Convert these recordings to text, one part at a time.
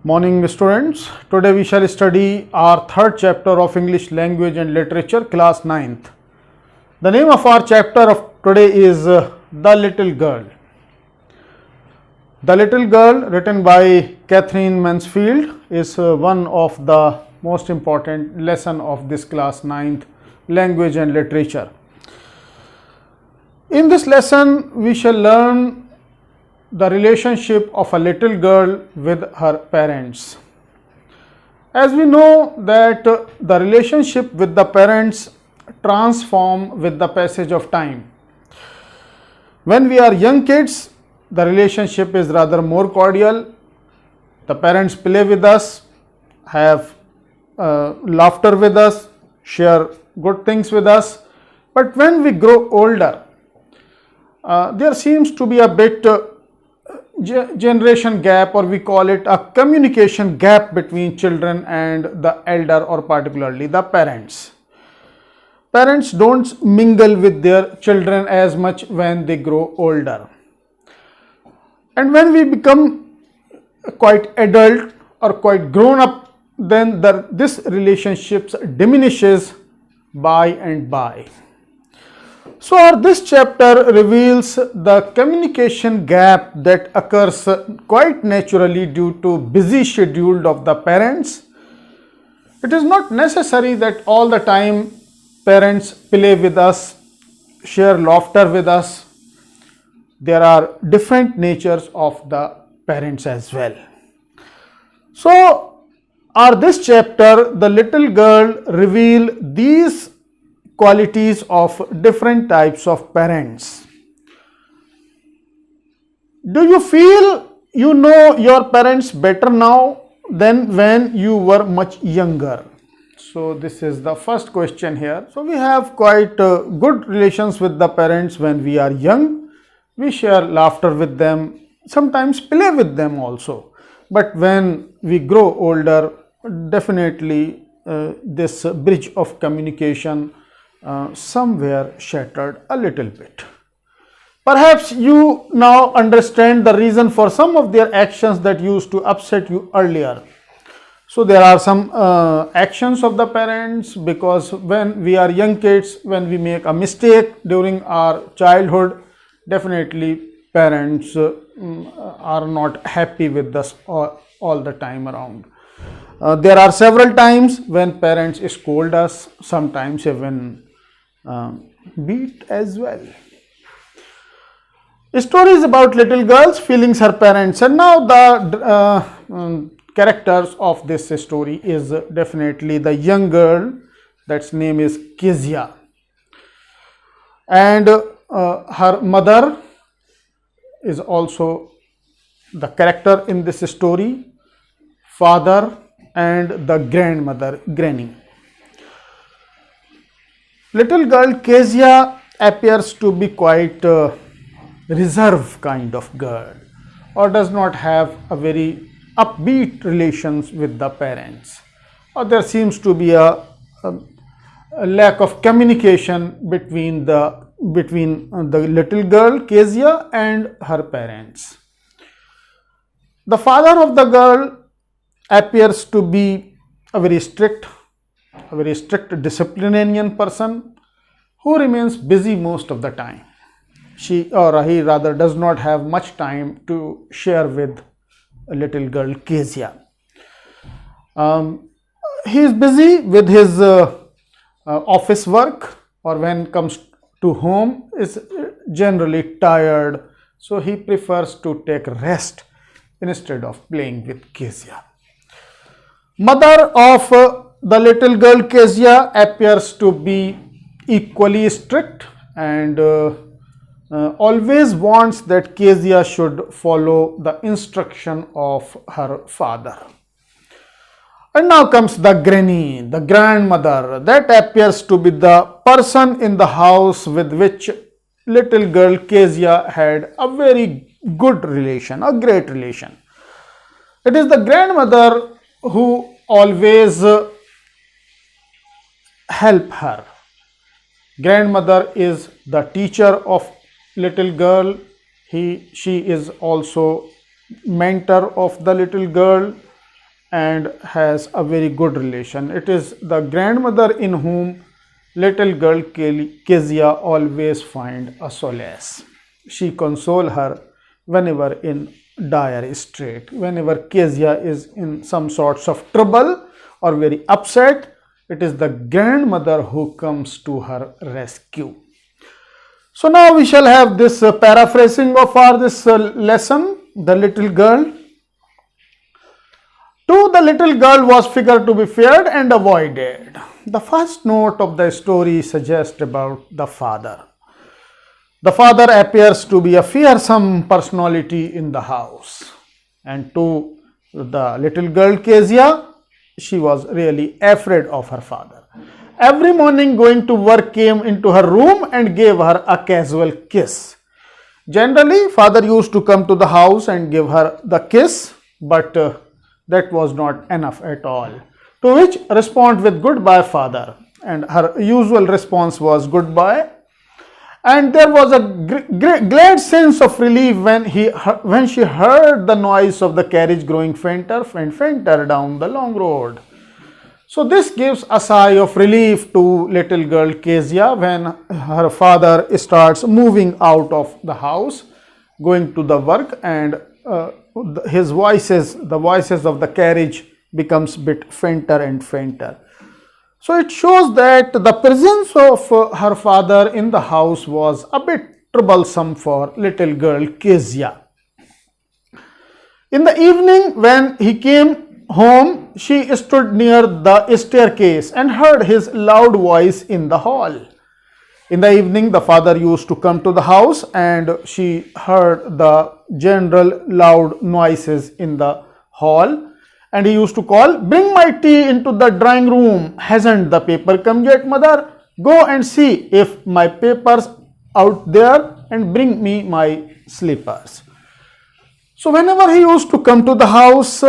Morning students, today we shall study our third chapter of English language and literature, class 9th. The name of our chapter of today is The Little Girl. The Little Girl, written by Catherine Mansfield, is one of the most important lesson of this class 9th language and literature. In this lesson we shall learn the relationship of a little girl with her parents. As we know that the relationship with the parents transform with the passage of time. When we are young kids, the relationship is rather more cordial. The parents play with us, have laughter with us, share good things with us. But when we grow older, there seems to be a bit generation gap, or we call it a communication gap between children and the elder, or particularly the parents. Parents don't mingle with their children as much when they grow older. And when we become quite adult or quite grown up, then this relationship diminishes by and by. So this chapter reveals the communication gap that occurs quite naturally due to busy schedule of the parents. It is not necessary that all the time parents play with us, share laughter with us. There are different natures of the parents as well. So this chapter, The Little Girl, reveal these qualities of different types of parents. Do you feel you know your parents better now than when you were much younger? So this is the first question here. So we have quite good relations with the parents when we are young. We share laughter with them, sometimes play with them also. But when we grow older, definitely this bridge of communication somewhere shattered a little bit. Perhaps you now understand the reason for some of their actions that used to upset you earlier. So there are some actions of the parents, because when we are young kids, when we make a mistake during our childhood, definitely parents are not happy with us all the time around. There are several times when parents scold us, sometimes even beat as well. Stories about little girls feelings her parents, and now the characters of this story is definitely the young girl, that's name is Kezia, and her mother is also the character in this story, father and the grandmother, granny. Little girl Kezia appears to be quite reserved kind of girl, or does not have a very upbeat relations with the parents, or there seems to be a lack of communication between the little girl Kezia and her parents. The father of the girl appears to be a very strict disciplinarian person who remains busy most of the time. He rather does not have much time to share with a little girl Kezia. He is busy with his office work, or when comes to home is generally tired, so he prefers to take rest instead of playing with Kezia. Mother of the little girl Kezia appears to be equally strict and always wants that Kezia should follow the instruction of her father. And now comes the granny, the grandmother, that appears to be the person in the house with which little girl Kezia had a very good relation, a great relation. It is the grandmother who always help her. Grandmother is the teacher of little girl. She is also mentor of the little girl. and has a very good relation. It is the grandmother in whom little girl Kezia always find a solace. She console her whenever in dire strait. Whenever Kezia is in some sorts of trouble or very upset, it is the grandmother who comes to her rescue. So now we shall have this paraphrasing of our this lesson, the little girl. To the little girl was figure to be feared and avoided. The first note of the story suggests about the father. The father appears to be a fearsome personality in the house, and to the little girl Kezia, she was really afraid of her father. Every morning going to work came into her room and gave her a casual kiss. Generally, father used to come to the house and give her the kiss, but that was not enough at all. To which respond with goodbye father, and her usual response was goodbye. And there was a glad sense of relief when she heard the noise of the carriage growing fainter and fainter down the long road. So this gives a sigh of relief to little girl Kezia when her father starts moving out of the house, going to the work, and the voices of the carriage becomes bit fainter and fainter. So it shows that the presence of her father in the house was a bit troublesome for little girl Kezia. In the evening when he came home, she stood near the staircase and heard his loud voice in the hall. In the evening, the father used to come to the house and she heard the general loud noises in the hall. And he used to call, "Bring my tea into the drawing room. Hasn't the paper come yet, mother? Go and see if my paper's out there and bring me my slippers." So whenever he used to come to the house,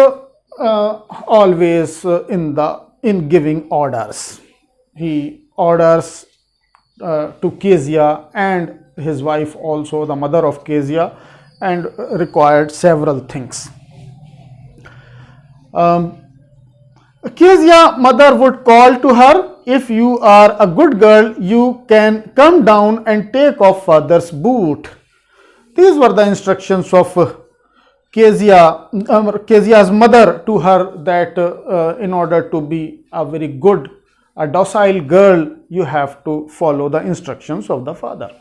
always in giving orders, he orders to Kezia and his wife also, the mother of Kezia, and required several things. Kezia mother would call to her, "If you are a good girl, you can come down and take off father's boot." These were the instructions of Kezia's mother to her, that in order to be a very good, a docile girl, you have to follow the instructions of the father.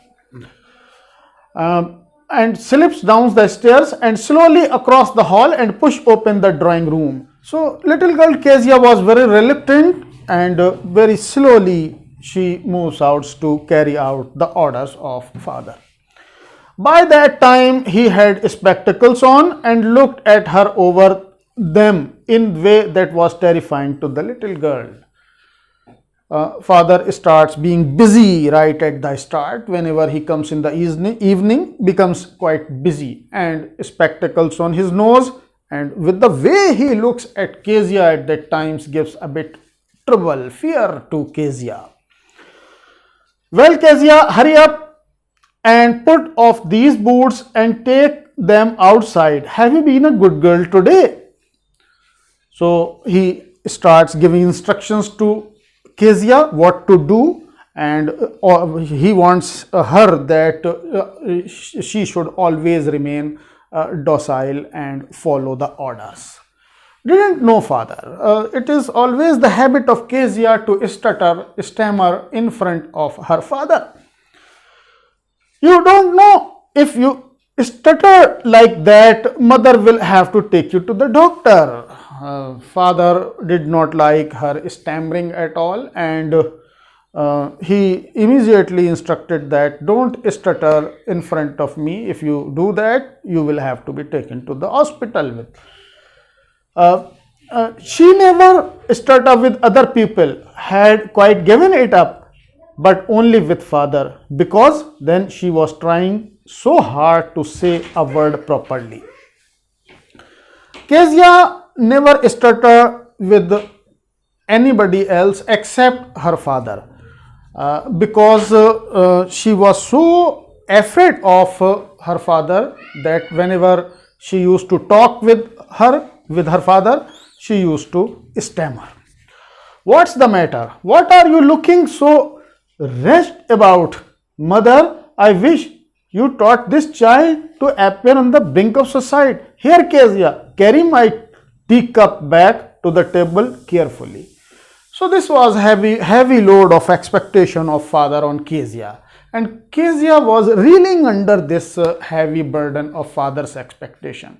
And slips down the stairs and slowly across the hall and push open the drawing room. So little girl Kezia was very reluctant, and very slowly she moves out to carry out the orders of father. By that time he had spectacles on and looked at her over them in a way that was terrifying to the little girl. Father starts being busy right at the start. Whenever he comes in the evening, becomes quite busy, and spectacles on his nose, and with the way he looks at Kezia at that times gives a bit trouble, fear to Kezia. "Well, Kezia, hurry up and put off these boots and take them outside. Have you been a good girl today?" So he starts giving instructions to Kezia what to do, and he wants her that she should always remain docile and follow the orders. Didn't know father. It is always the habit of Kezia to stammer in front of her father. "You don't know, if you stutter like that, mother will have to take you to the doctor." Father did not like her stammering at all, and he immediately instructed that, "Don't stutter in front of me. If you do that, you will have to be taken to the hospital with." She never stuttered with other people, had quite given it up, but only with father, because then she was trying so hard to say a word properly. Kezia never stuttered with anybody else except her father, because she was so afraid of her father that whenever she used to talk with her father, she used to stammer. What's the matter? What are you looking so wretched about? Mother, I wish you taught this child to appear on the brink of suicide. Here, Kezia, carry my teacup back to the table carefully. So this was heavy load of expectation of father on Kezia. And Kezia was reeling under this heavy burden of father's expectation.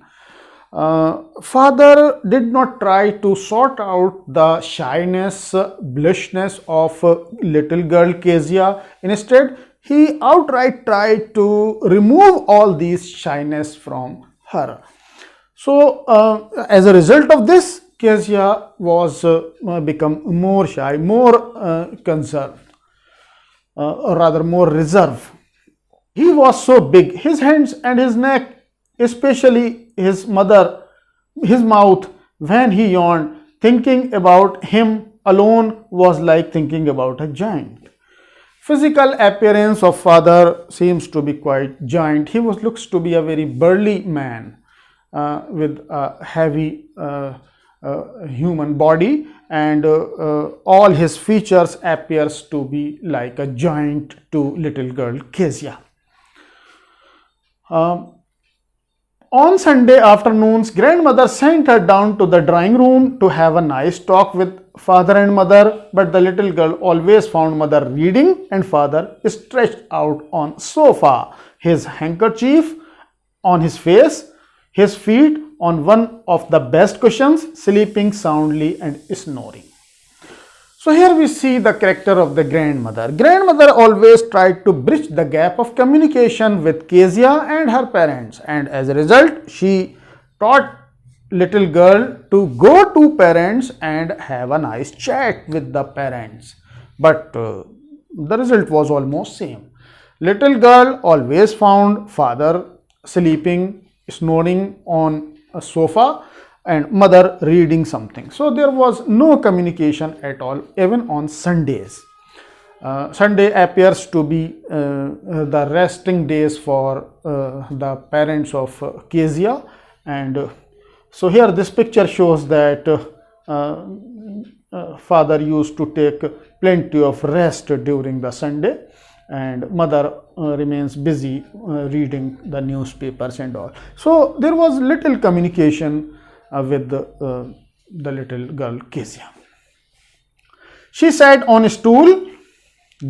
Father did not try to sort out the shyness, blushness of little girl Kezia. Instead, he outright tried to remove all these shyness from her. So, as a result of this, Kezia was become more shy, more conserved, or rather more reserved. He was so big, his hands and his neck, especially his mouth, when he yawned, thinking about him alone was like thinking about a giant. Physical appearance of father seems to be quite giant. He looks to be a very burly man with a heavy human body, and all his features appears to be like a giant to little girl Kezia. On Sunday afternoons, grandmother sent her down to the drawing room to have a nice talk with father and mother, but the little girl always found mother reading and father stretched out on sofa, his handkerchief on his face, his feet on one of the best cushions, sleeping soundly and snoring. So here we see the character of the grandmother. Grandmother always tried to bridge the gap of communication with Kezia and her parents, and as a result, she taught little girl to go to parents and have a nice chat with the parents. But the result was almost same. Little girl always found father sleeping, snoring on a sofa, and mother reading something. So there was no communication at all, even on Sundays. Sunday appears to be the resting days for the parents of Kezia, and so here this picture shows that father used to take plenty of rest during the Sunday, and mother remains busy reading the newspapers and all. So there was little communication with the little girl Kezia. She sat on a stool,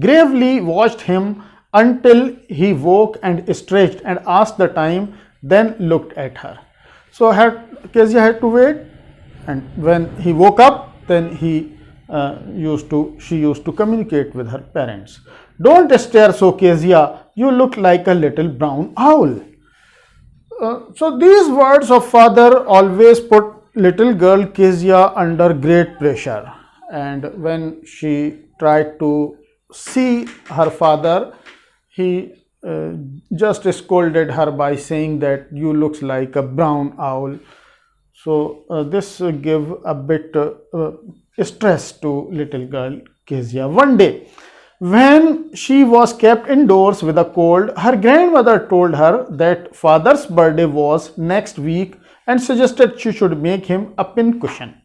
gravely watched him until he woke and stretched and asked the time, then looked at her. So Kezia had to wait, and when he woke up, then she used to communicate with her parents. Don't stare so, Kezia, you look like a little brown owl. So these words of father always put little girl Kezia under great pressure, and when she tried to see her father, he just scolded her by saying that you looks like a brown owl. So this give a bit stress to little girl Kezia. One day, when she was kept indoors with a cold, her grandmother told her that father's birthday was next week and suggested she should make him a pincushion.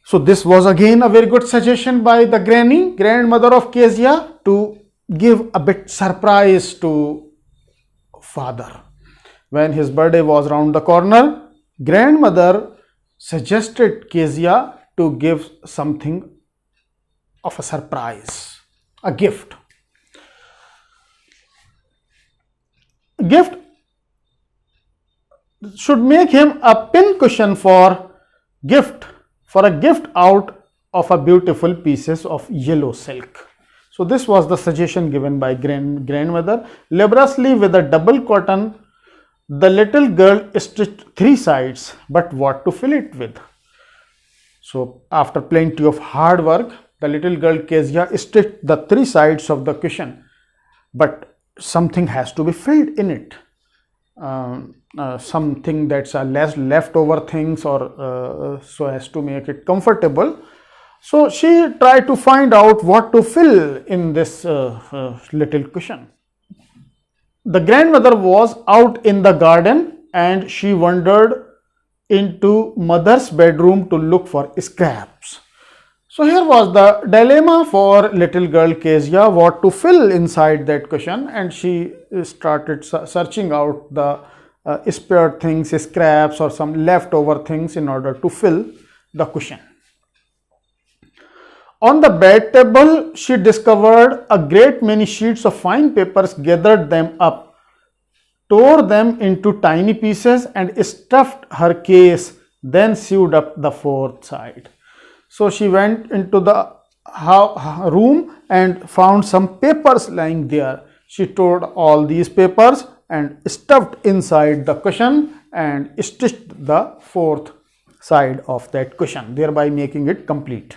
So this was again a very good suggestion by the grandmother of Kezia, to give a bit surprise to father. When his birthday was round the corner, grandmother suggested Kezia to give something of a surprise, a gift. Gift should make him a pincushion for a gift out of a beautiful pieces of yellow silk. So this was the suggestion given by grandmother. Laboriously with a double cotton, the little girl stitched 3 sides, but what to fill it with? So after plenty of hard work, the little girl Kezia stitched the 3 sides of the cushion, but something has to be filled in it. Something that's a less leftover things, or so as to make it comfortable. So she tried to find out what to fill in this little cushion. The grandmother was out in the garden and she wondered into mother's bedroom to look for scraps. So here was the dilemma for little girl Kezia, what to fill inside that cushion, and she started searching out the spared things, scraps or some leftover things in order to fill the cushion. On the bed table, she discovered a great many sheets of fine papers, gathered them up, tore them into tiny pieces and stuffed her case, then sewed up the fourth side. So she went into the room and found some papers lying there. She tore all these papers and stuffed inside the cushion and stitched the fourth side of that cushion, thereby making it complete.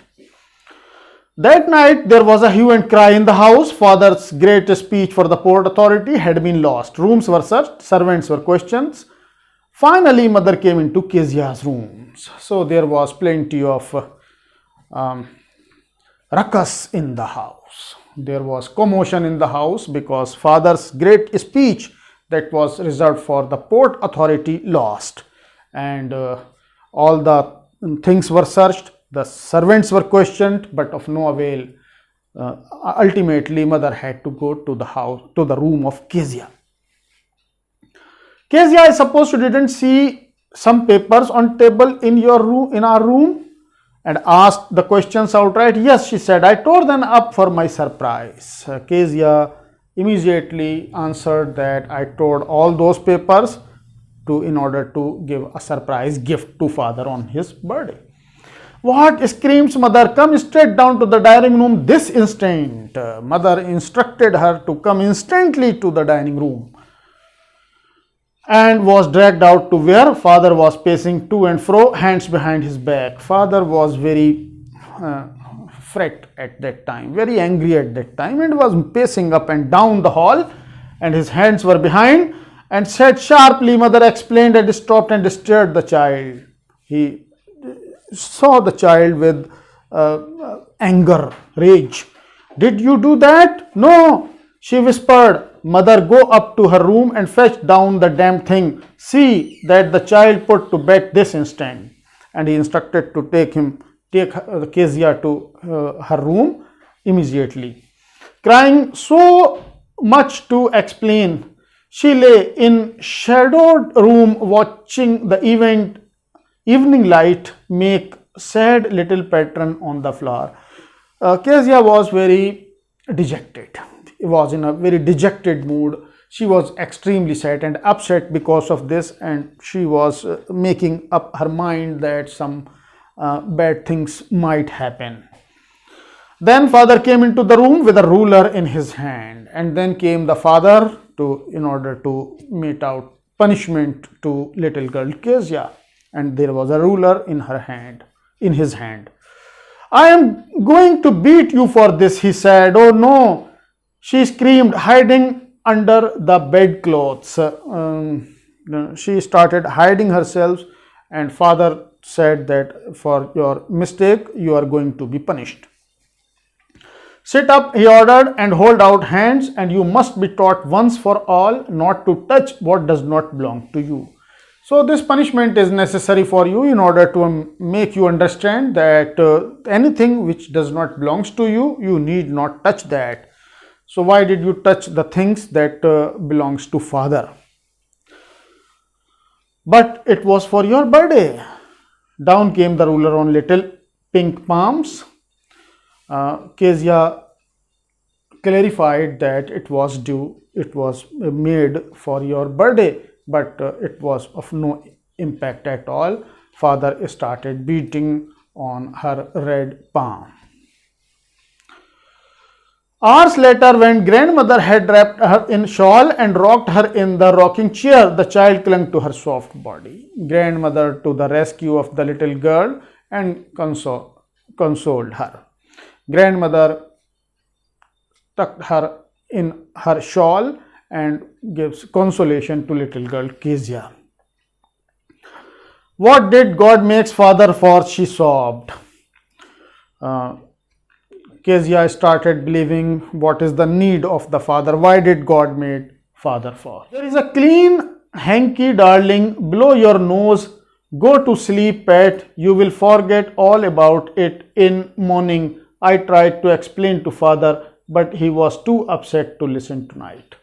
That night there was a hue and cry in the house. Father's great speech for the Port Authority had been lost. Rooms were searched, servants were questioned. Finally, mother came into Kezia's rooms. So there was plenty of ruckus in the house. There was commotion in the house because father's great speech that was reserved for the Port Authority lost, and all the things were searched. The servants were questioned, but of no avail. Ultimately, mother had to go to the room of Kezia. Kezia, I suppose you didn't see some papers on table in our room, and asked the questions outright. Yes, she said, I tore them up for my surprise. Kezia immediately answered that I tore all those papers in order to give a surprise gift to father on his birthday. What? Screams mother. Come straight down to the dining room this instant. Mother instructed her to come instantly to the dining room and was dragged out to where father was pacing to and fro, hands behind his back. Father was very fret at that time, very angry at that time, and was pacing up and down the hall, and his hands were behind, and said sharply. Mother explained and stopped and stared the child. He saw the child with anger, rage. Did you do that? No, she whispered. Mother, go up to her room and fetch down the damn thing. See that the child put to bed this instant. And he instructed to take Kezia to her room immediately. Crying so much to explain, she lay in shadowed room watching the evening light make sad little pattern on the floor. Kezia was very dejected. Was in a very dejected mood. She was extremely sad and upset because of this, and she was making up her mind that some bad things might happen. Then father came into the room with a ruler in his hand, and then came the father in order to mete out punishment to little girl Kezia, and there was a ruler in his hand. I am going to beat you for this, he said. Oh no, she screamed, hiding under the bedclothes. She started hiding herself, and father said that for your mistake you are going to be punished. Sit up, he ordered, and hold out hands, and you must be taught once for all not to touch what does not belong to you. So this punishment is necessary for you in order to make you understand that anything which does not belong to you, you need not touch that. So why did you touch the things that belongs to father? But it was for your birthday. Down came the ruler on little pink palms. Kezia clarified that it was made for your birthday, but it was of no impact at all. Father started beating on her red palm. Hours later, when grandmother had wrapped her in shawl and rocked her in the rocking chair, the child clung to her soft body. Grandmother to the rescue of the little girl and consoled her. Grandmother tucked her in her shawl and gives consolation to little girl Kezia. What did God make father for? She sobbed. Kezia started believing what is the need of the father. Why did God make father for? There is a clean hanky, darling, below your nose. Go to sleep, pet. You will forget all about it in morning. I tried to explain to father, but he was too upset to listen tonight.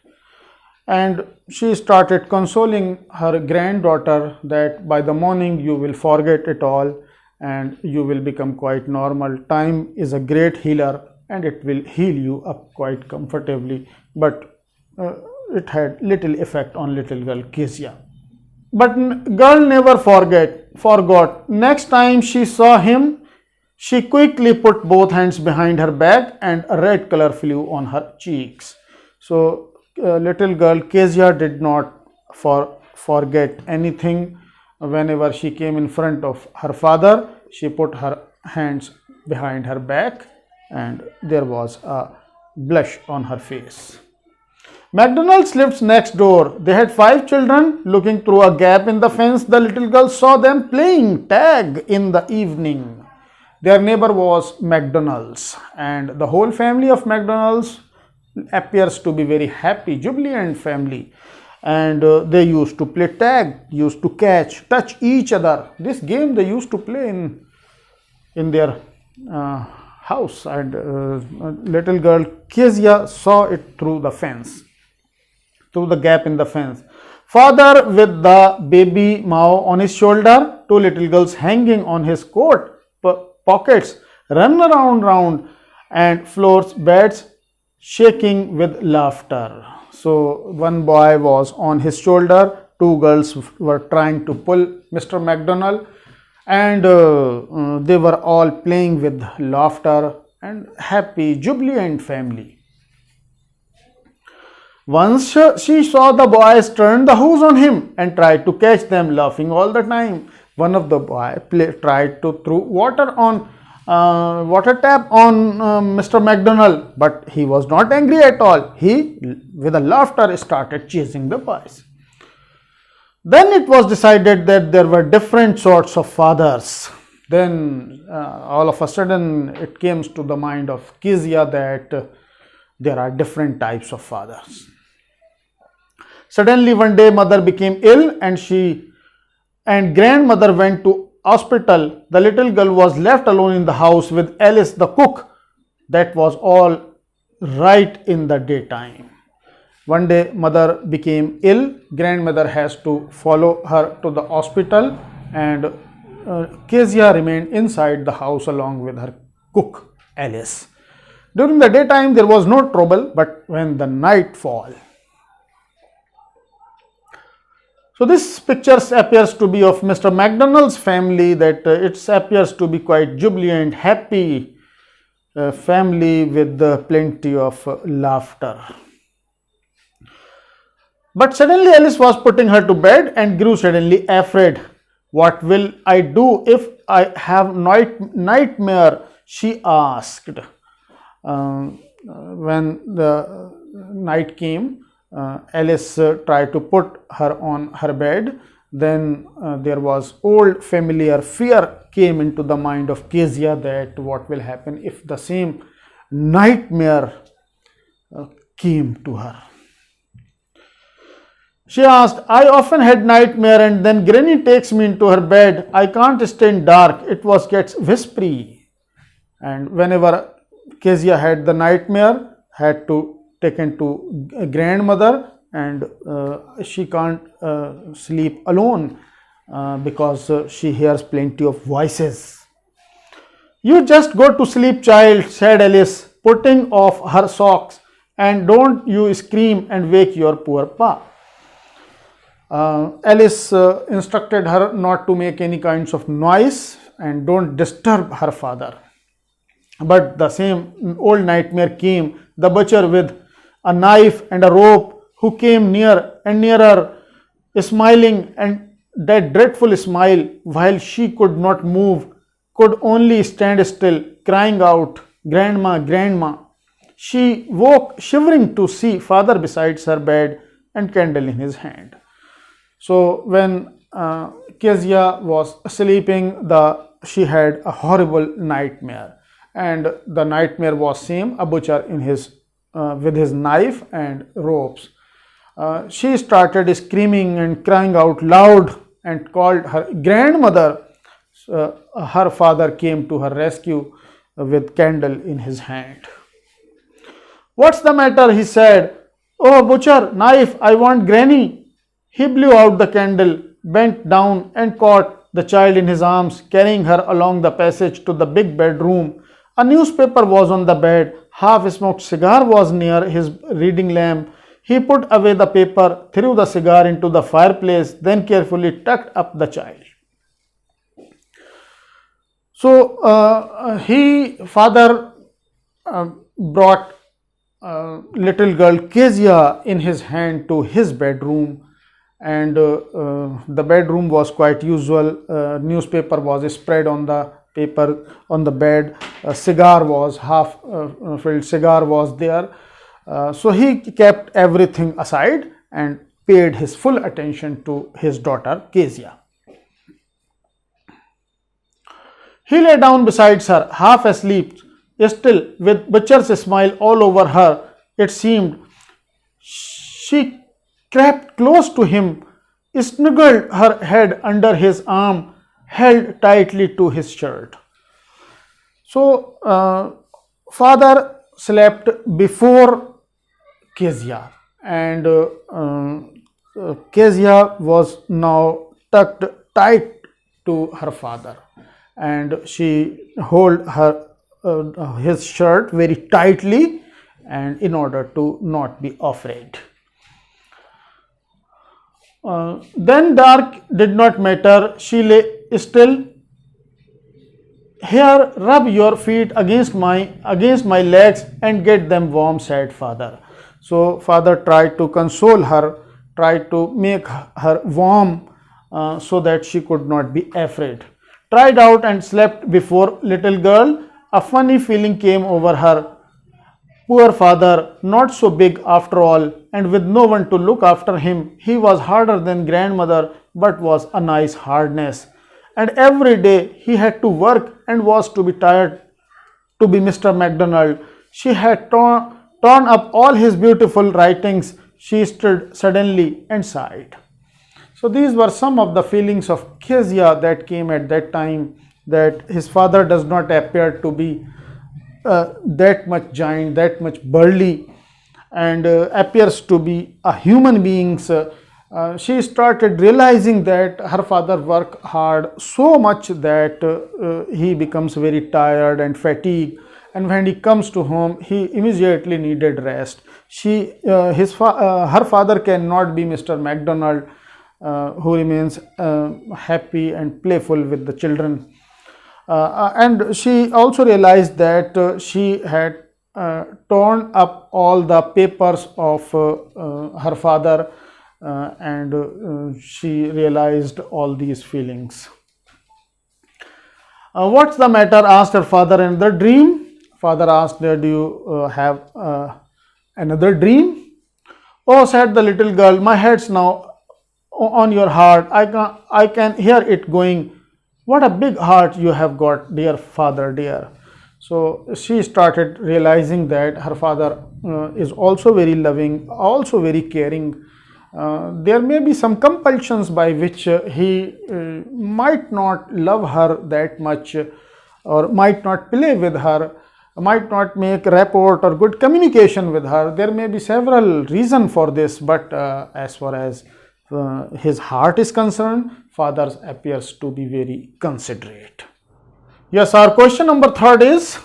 And she started consoling her granddaughter that by the morning you will forget it all and you will become quite normal. Time is a great healer and it will heal you up quite comfortably. But it had little effect on little girl Kezia. But girl never forgot. Next time she saw him, she quickly put both hands behind her back and a red color flew on her cheeks. So little girl Kezia did not forget anything. Whenever she came in front of her father, she put her hands behind her back and there was a blush on her face. McDonald's lived next door. They had 5 children. Looking through a gap in the fence, the little girl saw them playing tag in the evening. Their neighbor was McDonald's, and the whole family of McDonald's appears to be very happy, jubilant family. And they used to play tag, used to touch each other. This game they used to play in their house, and little girl Kezia saw it through the fence, through the gap in the fence. Father with the baby Mao on his shoulder, 2 little girls hanging on his coat pockets, run around and floors, beds shaking with laughter. So one boy was on his shoulder, 2 girls were trying to pull Mr. McDonald, and they were all playing with laughter and happy, jubilant family. Once she saw the boys turn the hose on him and tried to catch them, laughing all the time. One of the boys tried to throw water tap on Mr. McDonald, but he was not angry at all. He, with a laughter, started chasing the boys. Then it was decided that there were different sorts of fathers. Then all of a sudden it came to the mind of Kezia that there are different types of fathers. Suddenly one day mother became ill and grandmother went to hospital. The little girl was left alone in the house with Alice the cook. That was all right in the daytime. One day mother became ill. Grandmother has to follow her to the hospital, and Kezia remained inside the house along with her cook Alice. During the daytime there was no trouble, but when the night fall. So this picture appears to be of Mr. McDonald's family, that it appears to be quite jubilant, happy family with plenty of laughter. But suddenly Alice was putting her to bed and grew suddenly afraid. What will I do if I have nightmare? She asked. When the night came, Alice tried to put her on her bed. Then there was old familiar fear came into the mind of Kezia, that what will happen if the same nightmare came to her. She asked, I often had nightmare and then Granny takes me into her bed. I can't stay in dark. It gets whispery. And whenever Kezia had the nightmare, had to taken to grandmother, and she can't sleep alone because she hears plenty of voices. You just go to sleep, child, said Alice, putting off her socks, and don't you scream and wake your poor pa. Alice instructed her not to make any kinds of noise and don't disturb her father. But the same old nightmare came, the butcher with a knife and a rope, who came near and nearer, smiling, and that dreadful smile, while she could not move, could only stand still, crying out, Grandma, Grandma. She woke shivering to see father beside her bed and candle in his hand. So when Kezia was sleeping, she had a horrible nightmare, and the nightmare was same, a butcher in with his knife and ropes. She started screaming and crying out loud and called her grandmother, her father came to her rescue with candle in his hand. "What's the matter?" he said. "Oh, butcher, knife, I want granny." He blew out the candle, bent down and caught the child in his arms, carrying her along the passage to the big bedroom. A newspaper was on the bed, half-smoked cigar was near his reading lamp. He put away the paper, threw the cigar into the fireplace, then carefully tucked up the child. So father brought little girl Kezia in his hand to his bedroom, and the bedroom was quite usual. Newspaper was spread on the paper on the bed. A cigar was half filled cigar was there. So he kept everything aside and paid his full attention to his daughter Kezia. He lay down beside her, half asleep, still with butcher's smile all over her. It seemed. She crept close to him, snuggled her head under his arm, held tightly to his shirt. So father slept before Kezia, and Kezia was now tucked tight to her father, and she held his shirt very tightly, and in order to not be afraid. Then dark did not matter. She lay still. "Here, rub your feet against my legs and get them warm," said father. So father tried to console her, tried to make her warm so that she could not be afraid. Tried out and slept before little girl. A funny feeling came over her. Poor father, not so big after all, and with no one to look after him. He was harder than grandmother, but was a nice hardness. And every day he had to work and was to be tired to be Mr. MacDonald. She had torn up all his beautiful writings. She stood suddenly and sighed. So these were some of the feelings of Kezia that came at that time, that his father does not appear to be that much giant, that much burly, and appears to be a human being. She started realizing that her father worked hard so much that he becomes very tired and fatigued, and when he comes to home he immediately needed rest. Her father cannot be Mr. MacDonald, who remains happy and playful with the children. And she also realized that she had torn up all the papers of her father, and she realized all these feelings. "What's the matter?" asked her father. "Another dream?" Father asked, "Do you have another dream?" "Oh," said the little girl, "my head's now on your heart. I can hear it going. What a big heart you have got, dear father, dear." So she started realizing that her father is also very loving, also very caring. There may be some compulsions by which he might not love her that much, or might not play with her, might not make rapport or good communication with her. There may be several reasons for this, but as far as his heart is concerned, father appears to be very considerate. Yes, our question number 3 is,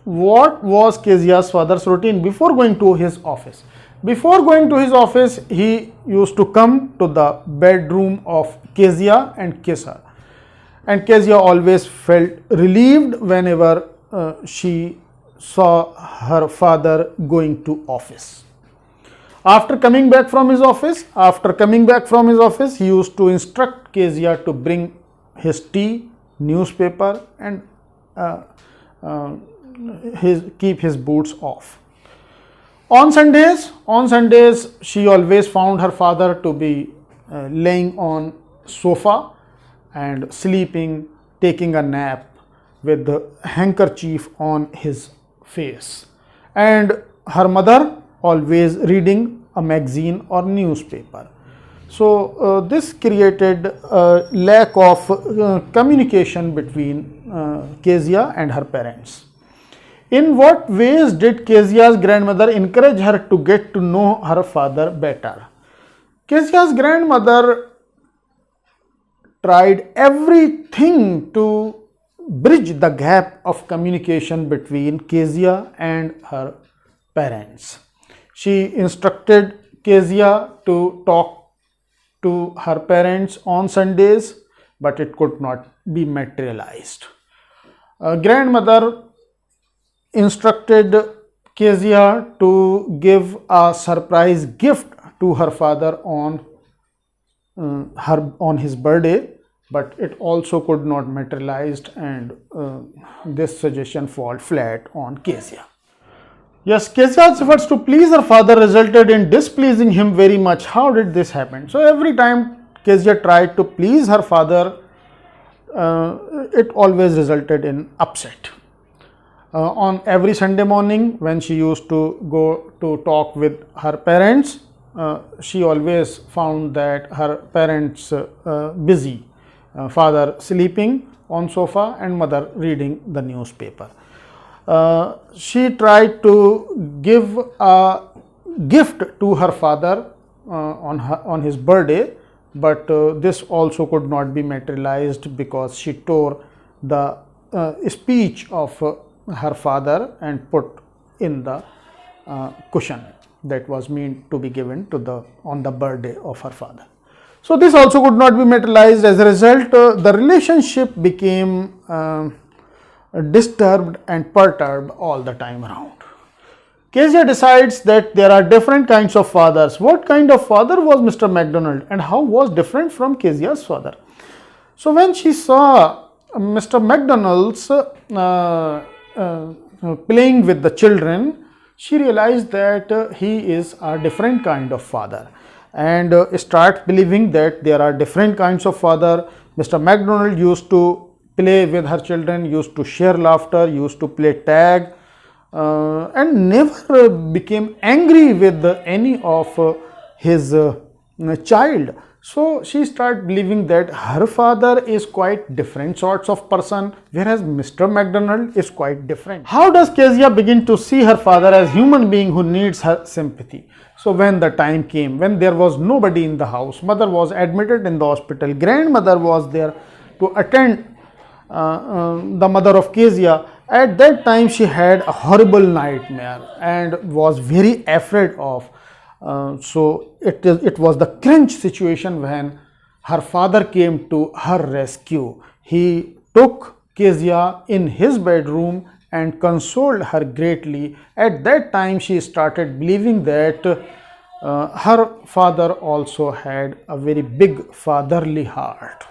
what was Kezia's father's routine before going to his office? Before going to his office, he used to come to the bedroom of Kezia and kiss her. And Kezia always felt relieved whenever she saw her father going to office. After coming back from his office, he used to instruct Kezia to bring his tea, newspaper, and keep his boots off. On Sundays, she always found her father to be laying on sofa and sleeping, taking a nap with the handkerchief on his face, and her mother always reading a magazine or newspaper. This created a lack of communication between Kezia and her parents. In what ways did Kezia's grandmother encourage her to get to know her father better? Kezia's grandmother tried everything to bridge the gap of communication between Kezia and her parents. She instructed Kezia to talk to her parents on Sundays, but it could not be materialized. Grandmother instructed Kezia to give a surprise gift to her father on his birthday, but it also could not materialize, and this suggestion fell flat on Kezia. Yes, Kezia's efforts to please her father resulted in displeasing him very much. How did this happen? So every time Kezia tried to please her father, it always resulted in upset. On every Sunday morning when she used to go to talk with her parents, she always found that her parents busy, father sleeping on sofa and mother reading the newspaper. She tried to give a gift to her father on his birthday, but this also could not be materialized because she tore the speech of her father and put in the cushion that was meant to be given to on the birthday of her father. So this also could not be materialized. As a result, the relationship became disturbed and perturbed all the time around. Kezia decides that there are different kinds of fathers. What kind of father was Mr. MacDonald and how was different from Kezia's father? So when she saw Mr. MacDonald's playing with the children, she realized that he is a different kind of father, and starts believing that there are different kinds of father. Mr. MacDonald used to play with her children, used to share laughter, used to play tag, and never became angry with any of his child. So she started believing that her father is quite different sorts of person, whereas Mr. MacDonald is quite different. How does Kezia begin to see her father as human being who needs her sympathy? So when the time came, when there was nobody in the house, mother was admitted in the hospital, grandmother was there to attend the mother of Kezia. At that time she had a horrible nightmare and was very afraid of. So it was the cringe situation when her father came to her rescue. He took Kezia in his bedroom and consoled her greatly. At that time she started believing that her father also had a very big fatherly heart.